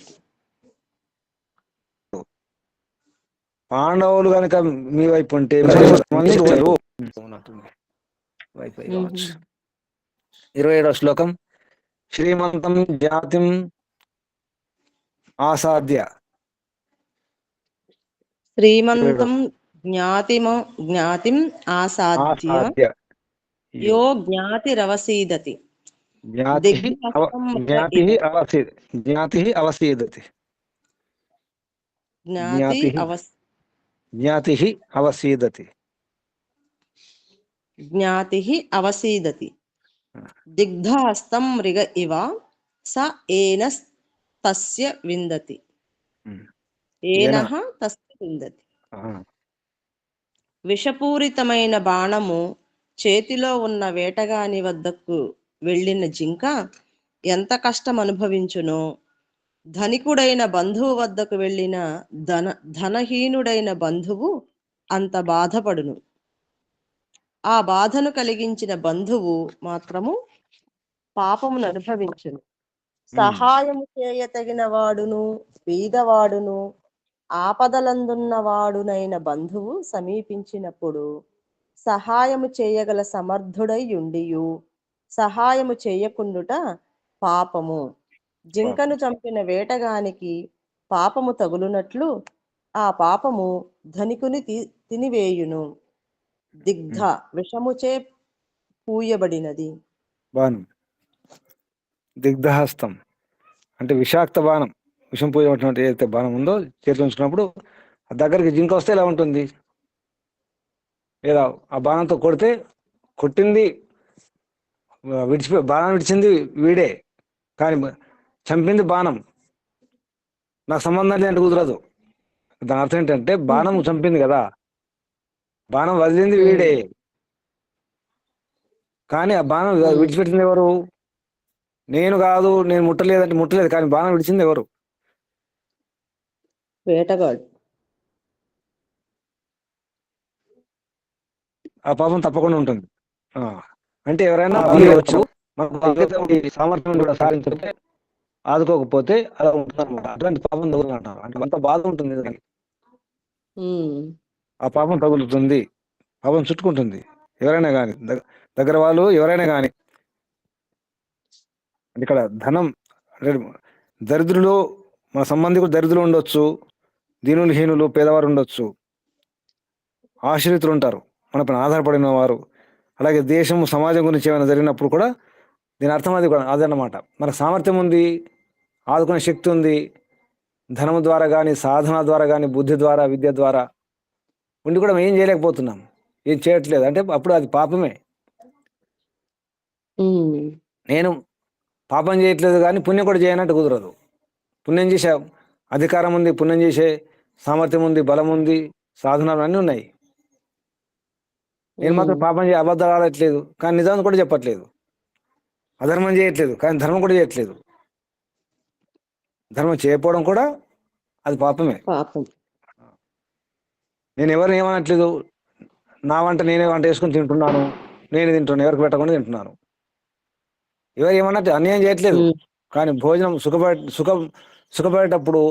పాండవులు కనుక మీ వైపు ఉంటే వైఫై కావచ్చు. 27వ శ్లోకం. శ్రీమంతం జాతిం ఆసాద్య. శ్రీమంతం జ్ఞాతిం ఆసాద్య యో జ్ఞాతిరవసీదతి జ్ఞాతి అవసీదతి. జ్ఞాతి అవసీదతి దిగ్ధహస్తం మృగ ఇవ స ఏనస్తస్య విందతి. ఏనః తస్య విందతి. విషపూరితమైన బాణము చేతిలో ఉన్న వేటగాని వద్దకు వెళ్ళిన జింక ఎంత కష్టం అనుభవించునో, ధనికుడైన బంధువు వద్దకు వెళ్ళిన ధనహీనుడైన బంధువు అంత బాధపడును. ఆ బాధను కలిగించిన బంధువు మాత్రము పాపమును అనుభవించును. సహాయము చేయతగిన వాడును, బీదవాడును, ఆపదలందున్న వాడునైన బంధువు సమీపించినప్పుడు సహాయము చేయగల సమర్థుడై ఉండియు సహాయము చేయకుండుట పాపము. జింకను చంపిన వేటగానికి పాపము తగులునట్లు ఆ పాపము ధనికుని తినివేయును. దిగ్ధ విషముచే పూయబడినది. బాణం దిగ్ధహస్తం అంటే విషాక్త బాణం. విషం పూయబడినటువంటి ఏదైతే బాణం ఉందో చేతిలో ఉంచుకున్నప్పుడు దగ్గరికి జింక వస్తే ఎలా ఉంటుంది? లేదా ఆ బాణంతో కొడితే కొట్టింది బాణం విడిచింది వీడే, కానీ చంపింది బాణం. నాకు సంబంధం లేదంటే కుదరదు. దాని అర్థం ఏంటంటే బాణం చంపింది కదా, బాణం వదిలింది వీడే, కానీ ఆ బాణం విడిచిపెట్టింది ఎవరు? నేను కాదు, నేను ముట్టలేదంటే ముట్టలేదు, కానీ బాణం విడిచింది ఎవరు? వేటగాడు. ఆ పాపం తప్పకుండా ఉంటుంది. అంటే ఎవరైనా వచ్చు సామర్థ్యం కూడా సాధించకపోతే ఆదుకోకపోతే అలా ఉంటుంది అనమాట. అటువంటి పాపం తగులు అంటారు. అంటే అంత బాధ ఉంటుంది దానికి. ఆ పాపం తగులుతుంది, పాపం చుట్టుకుంటుంది. ఎవరైనా కానీ దగ్గర వాళ్ళు ఎవరైనా కానీ. ఇక్కడ ధనం అంటే దరిద్రులు, మన సంబంధికులు దరిద్రులు ఉండొచ్చు, దీనులు హీనులు పేదవారు ఉండొచ్చు, ఆశ్రితులు ఉంటారు, మనపైన ఆధారపడిన వారు. అలాగే దేశం సమాజం గురించి ఏమైనా జరిగినప్పుడు కూడా దీని అర్థం అది కూడా అదన్నమాట. మనకు సామర్థ్యం ఉంది, ఆదుకునే శక్తి ఉంది, ధనము ద్వారా కానీ, సాధన ద్వారా కానీ, బుద్ధి ద్వారా, విద్య ద్వారా ఉండి కూడా ఏం చేయలేకపోతున్నాం, ఏం చేయట్లేదు అంటే అప్పుడు అది పాపమే. నేను పాపం చేయట్లేదు కానీ పుణ్యం కూడా చేయనట్టు కుదరదు. పుణ్యం చేసే అధికారం ఉంది, పుణ్యం చేసే సామర్థ్యం ఉంది, బలం ఉంది, సాధనాలు అన్నీ ఉన్నాయి. నేను మాత్రం పాపం అబద్ధాలు ఆడట్లేదు కానీ నిజాన్ని కూడా చెప్పట్లేదు, అధర్మం చేయట్లేదు కానీ ధర్మం కూడా చేయట్లేదు. ధర్మం చేయకపోవడం కూడా అది పాపమే. నేను ఎవరిని ఏమనట్లేదు, నా వంట నేనే వంట వేసుకుని తింటున్నాను, నేనే తింటున్నాను, ఎవరికి పెట్టకుండా తింటున్నాను. ఎవరు ఏమన్నట్టు అన్యాయం చేయట్లేదు, కానీ భోజనం సుఖపడేటప్పుడు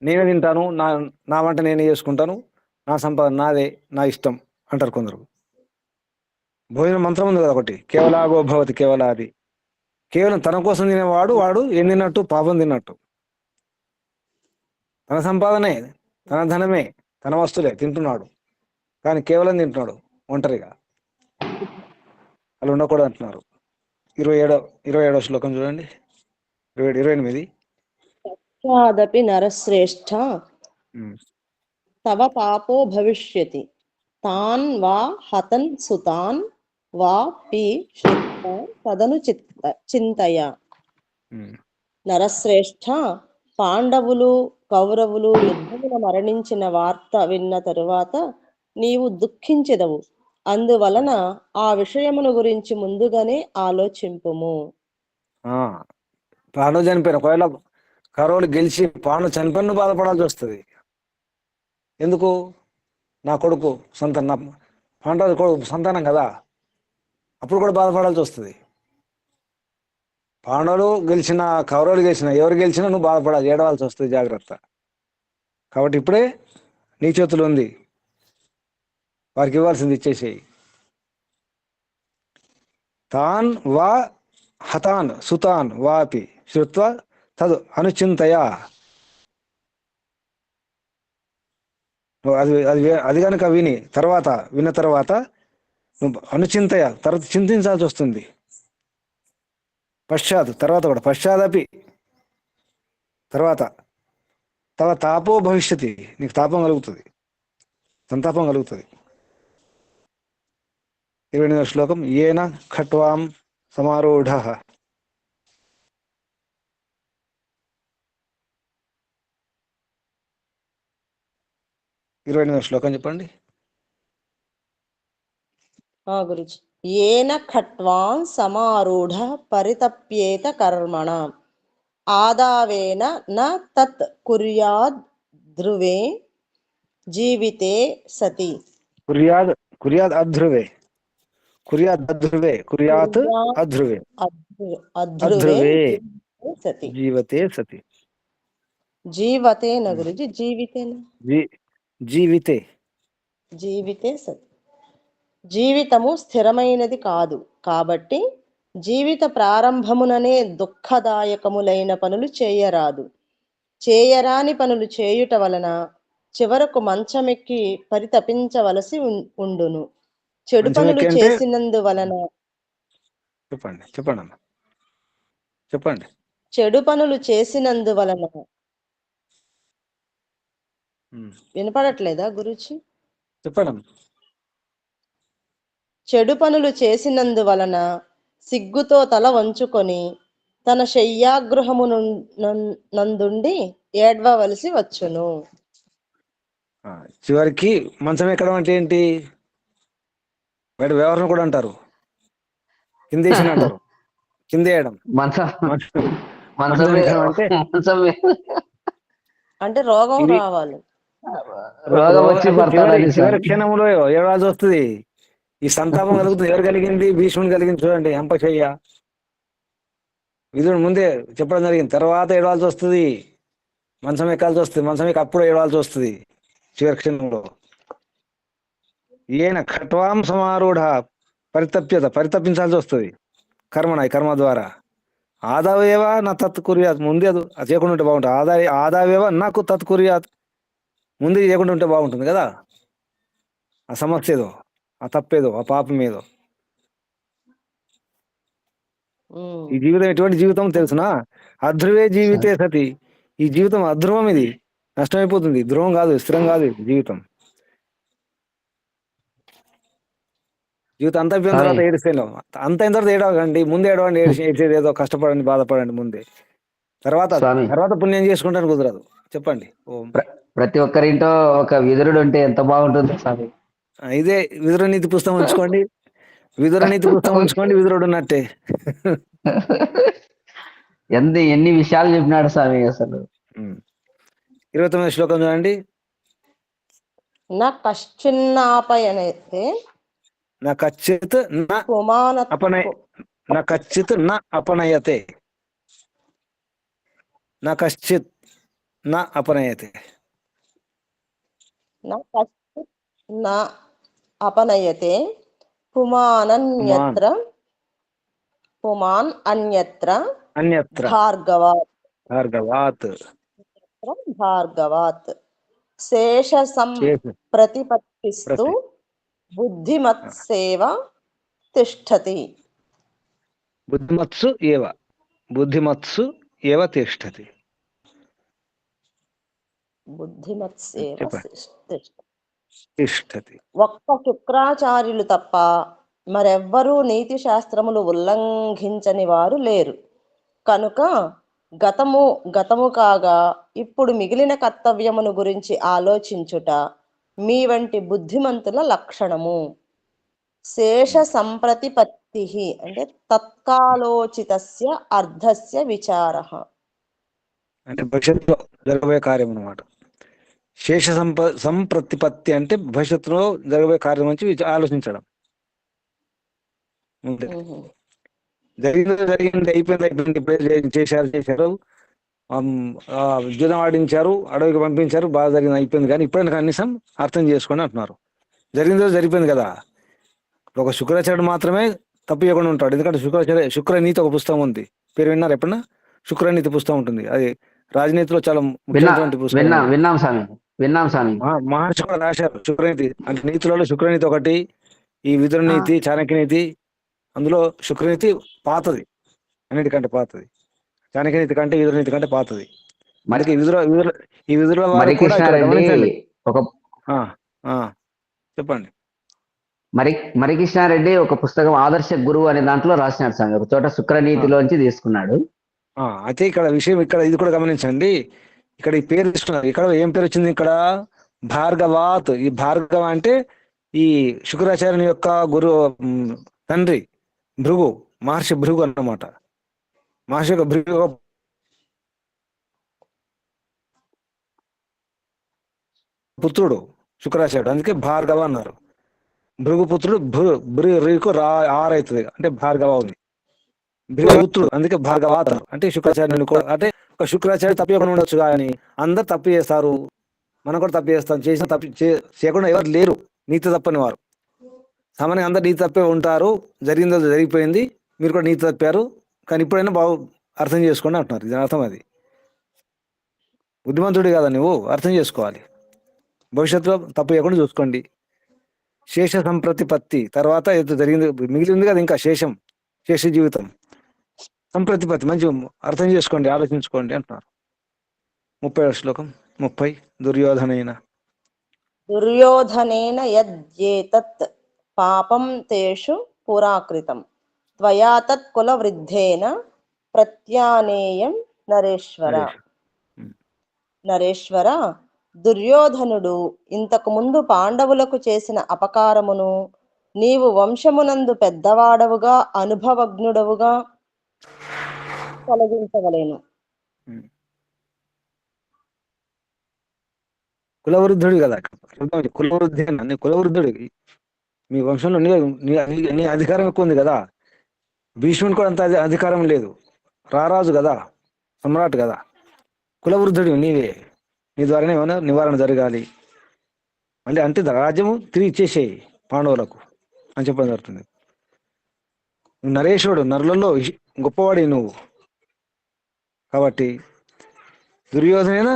నేనే తింటాను, నా వంట నేనే చేసుకుంటాను, నా సంపాదన నాదే, నా ఇష్టం అంటారు కొందరు. భోజనం మంత్రం ఉంది కదా ఒకటి, కేవలాగో భవతి కేవలాది. కేవలం తన కోసం తినేవాడు వాడు ఏం తిన్నట్టు? పాపం తిన్నట్టు. తన సంపాదనే తన ధనమే, తన వస్తువులే తింటున్నాడు, కానీ కేవలం తింటున్నాడు ఒంటరిగా. అలా ఉండకూడదు అంటున్నారు. 27వ శ్లోకం చూడండి. 28. తస్మాదపి నరశ్రేష్ఠ ఉమ్. తవ పాపో భవిష్యతి తాన్ వా హతన్ సుతాన్ వా పి శ్రుత్వా తదను చింతయ. ఉమ్. నరశ్రేష్ఠ, పాండవులు కౌరవులు యుద్ధమున మరణించిన వార్త విన్న తరువాత నీవు దుఃఖించెదవు. అందువలన ఆ విషయమును గురించి ముందుగానే ఆలోచింపుము. ఆ, పాండవులు చనిపోయిన ఒకవేళ కౌరవులు గెలిచి పాండవులు చనిపోయిన బాధపడాల్సి వస్తుంది. ఎందుకు? నా కొడుకు నా పాండవుల కొడుకు సంతానం కదా, అప్పుడు కూడా బాధపడాల్సి వస్తుంది. పాండవులు గెలిచిన కౌరవులు గెలిచిన ఎవరు గెలిచినా నువ్వు బాధపడాలి, ఏడవాల్సి వస్తుంది. జాగ్రత్త. కాబట్టి ఇప్పుడే నీ చేతులు ఉంది, వారికి ఇవ్వాల్సింది ఇచ్చేసేయి. తాన్ వా హతాన్ సుతాన్ వాపి శ్రుత్వ తదు అనుచింతయ. అది అది అది కనుక విన్న తర్వాత నువ్వు అనుచింతయ, తర్వాత చింతించాల్సి వస్తుంది. తర్వాత కూడా పశ్చాదపి, తర్వాత తవ తాపో భవిష్యతి, నీకు తాపం కలుగుతుంది, సంతాపం కలుగుతుంది. 28వ శ్లోకం. ఏన ఖట్వాం సమారూఢ. 28వ శ్లోకం చెప్పండి. గురుజీ. ఏన ఖట్వాన్ సమారూఢ పరితప్యేత కర్మణ ఆదావేన న తత్ కుర్యాద్ ధ్రువే జీవితే సతి. కుర్యాద్ అధ్రువే, కుర్యాత్ అధ్రువే, కుర్యాత్ అధ్రువే, అధ్రువే సతి. జీవతే సతి. జీవతేన గురుజీ, జీవితేన జీవితే జీవితే సతి. జీవితము స్థిరమైనది కాదు, కాబట్టి జీవిత ప్రారంభముననే దుఃఖదాయకములైన పనులు చేయరాదు. చేయరాని పనులు చేయుట వలన చివరకు మంచమెక్కి పరితపించవలసి ఉండును. చెడు పనులు చేసినందువలన చెప్పండి. చెడు పనులు చేసినందువలన వినపడట్లేదా గురుజీ? చెప్పండి. చెడు పనులు చేసినందువలన సిగ్గుతో తల వంచుకొని తన శయ్యాగృహము నందుండి ఏడ్వవలసి వచ్చును. చివరికి మంచం ఎక్కడం అంటే ఏంటి? బయట వ్యవహారం కూడా అంటారు, కిందేసిన అంటారు, కిందేయడం. అంటే రోగం రావాలి, చివరి క్షణంలో ఏడాల్సి వస్తుంది. ఈ సంతాపం కలుగుతుంది. ఎవరు కలిగింది? భీష్ముని కలిగింది. చూడండి, హంపశయ్య. విదురుడు ముందే చెప్పడం జరిగింది, తర్వాత ఏడవాల్సి వస్తుంది, మంచం ఎక్కాల్సి వస్తుంది, మంచం ఎక్కి అప్పుడు ఏడవాల్సి వస్తుంది చివరి క్షణంలో. ఈయన ఖట్వాం సమారూఢ పరితపించాల్సి వస్తుంది కర్మ ద్వారా. ఆదావేవా నా తత్ కుర్యాత్, ముందే అది చేయకుండా ఉంటే బాగుంటుంది. ఆదావేవా నాకు తత్ కుర్యాత్, ముందే చేయకుండా ఉంటే బాగుంటుంది కదా. ఆ సమస్య ఏదో, ఆ తప్పేదో, ఆ పాపం ఏదో. ఈ జీవితం ఎటువంటి జీవితం తెలుసునా? అధ్రువే జీవితే సతి. ఈ జీవితం అధ్రువం, ఇది నష్టమైపోతుంది. ధ్రువం కాదు, స్థిరం కాదు జీవితం. జీవితం అంతా అయిపోయిన తర్వాత ఏడిస్తేనో, అంత అయిన తర్వాత ఏడవకండి, ముందే ఏడవండి. ఏడ్చేది ఏదో, కష్టపడండి, బాధపడండి ముందే. తర్వాత పుణ్యం చేసుకుంటాను కుదరదు. చెప్పండి. ప్రతి ఒక్కరింటో ఒక విదురుడు ఉంటే ఎంత బాగుంటుంది స్వామి. ఇదే విదుర నీతి పుస్తకం ఉంచుకోండి, విదురుడు ఉన్నట్టే. ఎన్ని విషయాలు చెప్పినాడు స్వామి అసలు. 29వ శ్లోకం చూడండి. నా కశ్చిన్నాపయనతే నా కచ్చిత్ న అపనయతే. నా కశ్చిత్ న అపనయతే. నా అపనయతే పుమాన్ అన్యత్ర భార్గవాత్. శేష శేష ప్రతిపత్తిస్తు ప్రతి బుద్ధిమత్సేవ తిష్టతి. బుద్ధిమత్సు ఏవ బుద్ధిమత్సు ఏవ తిష్టతి. బుద్ధిమత్సేవ చెప్పండి. తిష్టతి. తిష్టతి. ఒక్క శుక్రాచార్యులు తప్ప మరెవ్వరూ నీతి శాస్త్రములు ఉల్లంఘించని వారు లేరు కనుక గతము కాగా ఇప్పుడు మిగిలిన కర్తవ్యమును గురించి ఆలోచించుట మీ వంటి బుద్ధిమంతుల లక్షణము. శేష సంప్రతిపత్తి అంటే తత్కాలోచితస్య అర్థస్య విచారః. అంటే భవిష్యత్తులో జరగబోయే కార్యం అన్నమాట. శేష సంప్రతిపత్తి అంటే భవిష్యత్తులో జరగబోయే కార్యం నుంచి ఆలోచించడం. అంతే. జరిగింది అయిపోయింది ఇప్పుడే చేశారు జూదం ఆడించారు, అడవికి పంపించారు, బాగా జరిగింది అయిపోయింది, కానీ ఇప్పుడైనా కనీసం అర్థం చేసుకోండి అంటున్నారు. జరిగిందో జరిగిపోయింది కదా. ఒక శుక్రాచార్యుడు మాత్రమే తప్పు చేయకుండా ఉంటాడు. ఎందుకంటే శుక్రనీతి ఒక పుస్తకం ఉంది, పేరు విన్నారు ఎప్పుడన్నా? శుక్రనీతి పుస్తకం ఉంటుంది, అది రాజనీతిలో చాలా ముఖ్యమైనటువంటి పుస్తకం. విన్నాం స్వామి. మహర్షి కూడా రాశారు శుక్రనీతి. అంటే నీతిలో శుక్రనీతి ఒకటి, ఈ విదురనీతి, చాణక్యనీతి. అందులో శుక్రనీతి పాతది, అన్నిటికంటే పాతది. చాణక్యనీతి కంటే విదురనీతి కంటే పాతది. మనకి ఈ విదురుల వారు కూడా ఇక్కడ గమనించండి. చెప్పండి. మరికృష్ణారెడ్డి ఒక పుస్తకం ఆదర్శ గురువు అనే దాంట్లో రాసినాడు స్వామి, ఒక చోట శుక్రనీతిలోంచి తీసుకున్నాడు. అయితే ఇక్కడ విషయం ఇది కూడా గమనించండి. ఇక్కడ ఈ పేరు తీసుకున్నారు, ఇక్కడ ఏం పేరు వచ్చింది? ఇక్కడ భార్గవాత్. ఈ భార్గవ అంటే ఈ శుక్రాచార్యుని యొక్క గురు తండ్రి భృగు, మహర్షి భృగు అన్నమాట. మహర్షి యొక్క భృగు పుత్రుడు శుక్రాచార్యుడు, అందుకే భార్గవ అన్నారు. భృగుపుత్రుడు భృగు ఆర్ అవుతుంది, అంటే భార్గవ ఉంది. భృగుపుత్రుడు, అందుకే భార్గవాత. అంటే శుక్రాచార్యుని కూడా, అంటే ఒక శుక్రాచార్యుడు తప్పకుండా ఉండొచ్చు, కానీ అందరు తప్పు చేస్తారు, మనం కూడా తప్పు చేస్తాం. చేసిన తప్పు చేయకుండా ఎవరు లేరు నీతి తప్పని వారు. సామాన్యంగా అందరు నీతి తప్పే ఉంటారు. జరిగిందో జరిగిపోయింది, మీరు కూడా నీతి తప్పారు, కానీ ఇప్పుడైనా బాగు అర్థం చేసుకోండి అంటున్నారు. ఇది అర్థం. అది బుద్ధిమంతుడి కదా, నువ్వు అర్థం చేసుకోవాలి. భవిష్యత్తులో తప్పు చేయకుండా చూసుకోండి. శేష సంప్రతిపత్తి తర్వాత ఏదో జరిగింది మిగిలి ఉంది కదా, ఇంకా శేష జీవితం. సంప్రతిపత్తి మంచి అర్థం చేసుకోండి, ఆలోచించుకోండి అంటున్నారు. 30వ శ్లోకం. 30. దుర్యోధనేన యద్యేతత్ పాపం తేషు పురాకృతం త్వయా తత్ కుల వృద్ధేన ప్రత్యానేయం నరేశ్వర. దుర్యోధనుడు ఇంతకు ముందు పాండవులకు చేసిన అపకారమును నీవు వంశమునందు పెద్దవాడవుగా అనుభవజ్ఞుడవుగా తొలగించవలేను. కులవృద్ధుడు కదా, కులవృద్ధి అన్న కులవృద్ధుడి. మీ వంశంలో నీ అధికారం ఎక్కువ ఉంది కదా. భీష్ముని కూడా అంత అధికారం లేదు, రారాజు కదా, సమ్రాట్ కదా. కులవృద్ధుడు నీవే, నీ ద్వారానే ఏమైనా నివారణ జరగాలి. మళ్ళీ అంటే రాజ్యము తిరిగి ఇచ్చేసేయి పాండవులకు అని చెప్పడం జరుగుతుంది. నరేశ్వరుడు, నరులలో గొప్పవాడి నువ్వు కాబట్టి. దుర్యోధనైన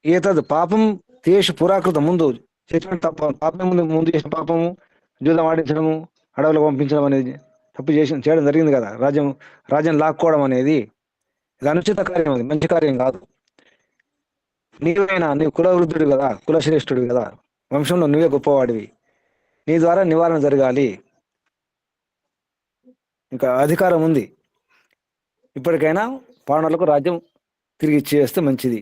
ఏతద్ పాపం తేషు పురాకృతం, ముందు చేసిన పాపం ముందు చేసిన పాపము, జూదం ఆడించడము, అడవులకు పంపించడం అనేది తప్పు చేయడం జరిగింది కదా. రాజ్యం లాక్కోవడం అనేది ఇది అనుచిత కార్యం, అది మంచి కార్యం కాదు. నీవు కులవృద్ధుడు కదా, కులశ్రేష్ఠుడు కదా, వంశంలో నువ్వే గొప్పవాడివి, నీ ద్వారా నివారణ జరగాలి. ఇంకా అధికారం ఉంది, ఇప్పటికైనా పాండవులకు రాజ్యం తిరిగి ఇచ్చేస్తే మంచిది.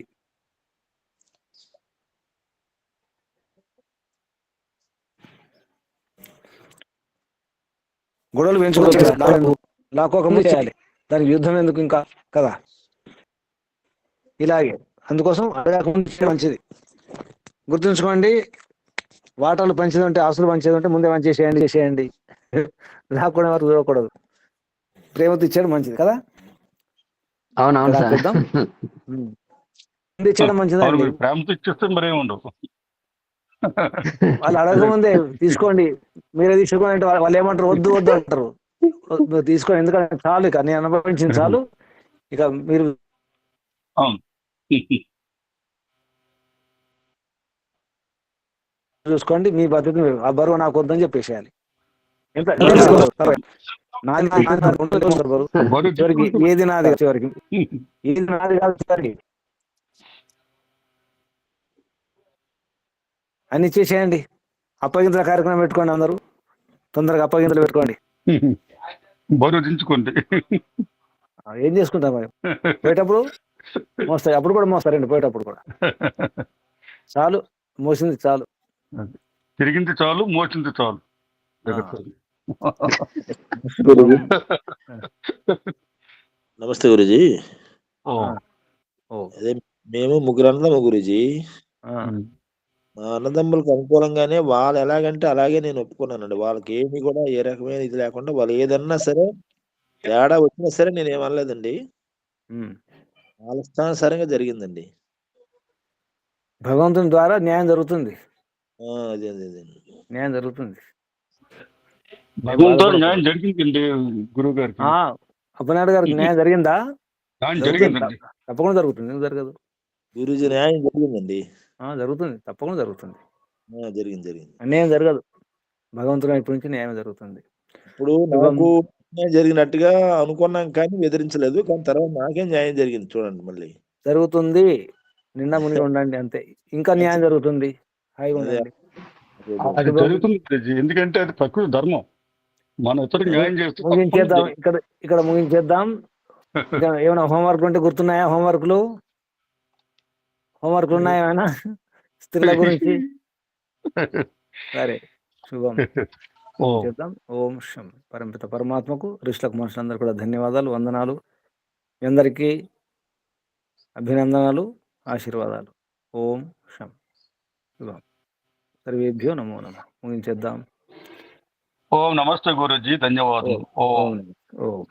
గొడవలు పెంచుకోవచ్చు, లాక్కోకముందు చేయాలి. దానికి యుద్ధం ఎందుకు ఇంకా కదా. ఇలాగే అందుకోసం అడగకముందు మంచిది. గుర్తుంచుకోండి, వాటాలు పంచేది ఉంటే, ఆస్తులు పంచేది ఉంటే ముందే చేసేయండి. లాక్కోవడం వరకు చూడకూడదు. ప్రేమతో ఇచ్చేయడం మంచిది కదా. అవునవును ఇచ్చేయడం మంచిదండి. ప్రేమతో ఇచ్చేస్తే మరేమి ఉండవు. వాళ్ళు అడగకముందే తీసుకోండి, మీరే తీసుకోండి అంటే వాళ్ళు ఏమంటారు? వద్దు అంటారు. తీసుకోండి, ఎందుకంటే చాలు, ఇక నేను అనుభవించింది చాలు, ఇక మీరు చూసుకోండి, మీ బాధ్యత మీరు. ఆ బరువు నాకు వద్దని చెప్పేసేయాలి. ఎంత బరువు చివరికి తీసుకుంటూ ఏది నాది కాదు, చివరికి ఏది నాది కాదు, చివరికి అన్ని చేసేయండి. అప్పగింతల కార్యక్రమం పెట్టుకోండి, అందరూ తొందరగా అప్పగింతలు పెట్టుకోండి. బరువు దించుకోండి. ఏం చేసుకుంటాం మరి, పోయేటప్పుడు మోస్తాయి, అప్పుడు కూడా మోస్తారండి, పోయేటప్పుడు కూడా. చాలు, మోసింది చాలు. తిరిగింది చాలు, మోసింది చాలు. నమస్తే గురుజీ. ఓ, అదే మేము ముగ్గురు అన్నదమ్ములు గురుజీ. ఆ, మా అన్నదమ్ములకు అనుకూలంగానే వాళ్ళు ఎలాగంటే అలాగే నేను ఒప్పుకున్నానండి. వాళ్ళకి ఏమి కూడా ఏ రకమైన ఇది లేకుండా వాళ్ళు ఏదన్నా సరే తేడా వచ్చినా సరే నేను ఏమనలేదండి. ఉమ్. వాళ్ళ స్థానుసారంగా జరిగిందండి. భగవంతుని ద్వారా న్యాయం జరుగుతుంది, అదే అదే అదే. న్యాయం జరుగుతుంది. భగవంతుడు న్యాయం జరిగిందండి గురువు గారికి. అప్పనాయుడు గారికి న్యాయం జరిగిందా? న్యాయం జరుగుతుంది, జరిగిందండి. తప్పకుండా జరుగుతుంది, ఎందుకు జరగదు? గురూజీ న్యాయం జరిగిందండి. జరుగుతుంది, తప్పకుండా జరుగుతుంది. జరిగింది జరిగింది. అన్యాయం జరగదు, భగవంతుని వైపు నుంచి న్యాయం జరుగుతుంది. ఇప్పుడు నాకు న్యాయం జరిగినట్టుగా అనుకున్నాం కానీ ఎదిరించలేదు. కానీ తర్వాత నాకే న్యాయం జరిగింది చూడండి మళ్ళీ. జరుగుతుంది, నిండా మునిగి ఉండండి అంతే. ఇంకా న్యాయం జరుగుతుంది, హాయిగా ఉండండి. అది జరుగుతుంది గురూజీ. ఎందుకంటే అది ప్రకృతి ధర్మం. మనం ఇతరులకు న్యాయం చేస్తే ముగించేద్దాం, ఇక్కడ ముగించేద్దాం. ఇంకా ఏమైనా హోంవర్క్ ఉంటే గుర్తున్నాయా? హోంవర్క్లు ఉన్నాయా ఏమైనా స్త్రీల గురించి? సరే, శుభం చేద్దాం. ఓం శం. పరమపిత పరమాత్మకు, ఋషులకు, మనుషులందరూ కూడా ధన్యవాదాలు, వందనాలు. మీ అందరికీ అభినందనలు, ఆశీర్వాదాలు. ఓం శం. శుభం. సర్వేభ్యో నమో నమః. ముగించేద్దాం. ఓం నమస్తే గురూజీ, ధన్యవాదాలు. ఓం. ఓం.